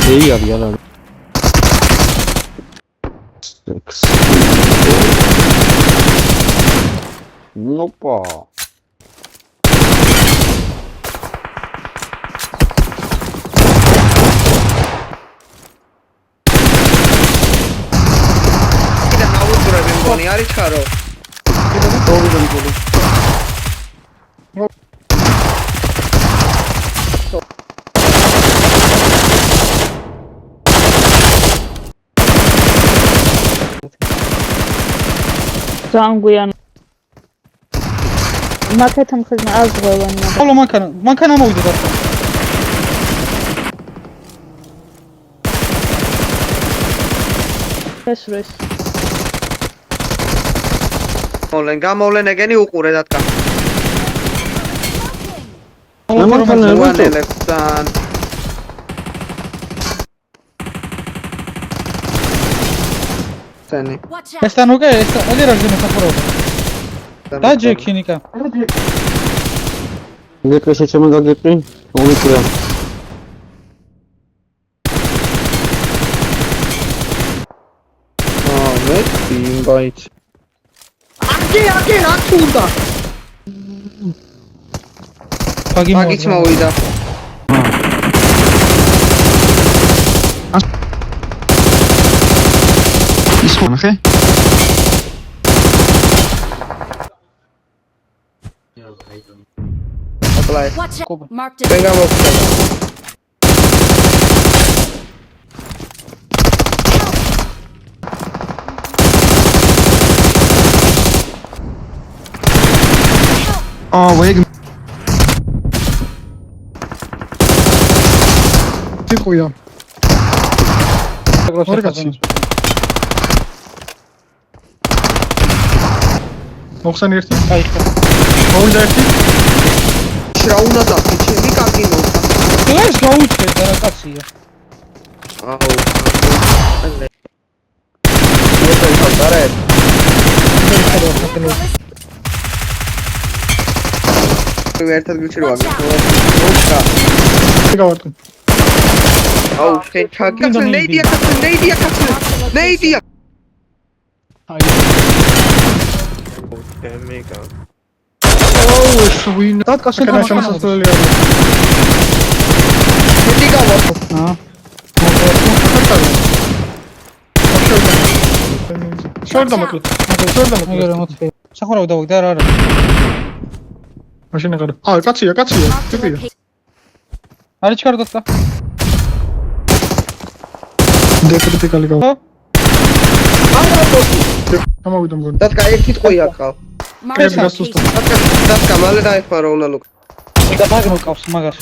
Ei arıyor lan. Opa. Ari charo. Zanguyan. Maketam kızına az koyulan. Oğlum mankana mı uydu zaten? Resures. Gamollen egeni uqure datka. Electan. Seni. Estan okay, ali razine saporo. Da Jekinika. Gitme seçime de gitmeyin. Onu koyalım. Ahmet invite. Ake atulda. Pagich mavida. ის ხონახე? Apply. Marked it. Venga box. Oh, wait. Тихо. მოხსენ ერთი? აი ხა. მოვიდა ერთი? რა უნდა დაფი, ჩემი კარგი მოხდა. ეს გაუჩნდა რა კაცია. აუ. ერთად გიჩერვა მოკა. გავარტყი. აუ, შენ ჩაგიწევ ნეიდია კაცო. აი. მეკა. ოუ, შვინ. დაკაშენ შემოსასწრელი არის. მეტი გავარტყი. აა. შორდა მოკლედ. აგერ მოწე. სახურავი დავაგდე რა არა. მაშინ აღარ. აა, კაცია. ტიპია. არის ჩქარდოსა. დეკრიტიკალი გავა. ამოვიდა მგონი. დათკა ერთი ტყვი აკავ. კრები გასუსტა. დათკა მალე დაეხმარა უნდა ლუკ. და მაგნო ყავს მაგას.